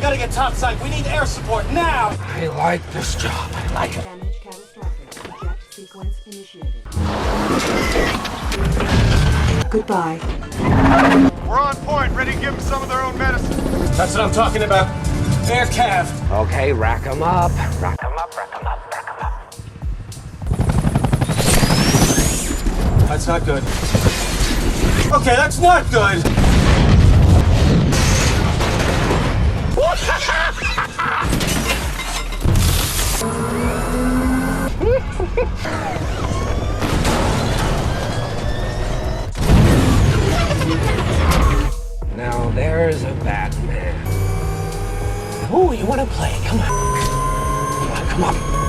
gotta get topside. We need air support now. I like this job. I like it. Damage catastrophic. Eject sequence initiated. Goodbye. We're on point, ready to give them some of their own medicine. That's what I'm talking about. Air Cav. Okay, rack 'em up. Rack 'em up, rack 'em up, rack 'em up. That's not good. Okay, that's not good. Now there's a Batman. Who you want to play? Come on. Come on, come on.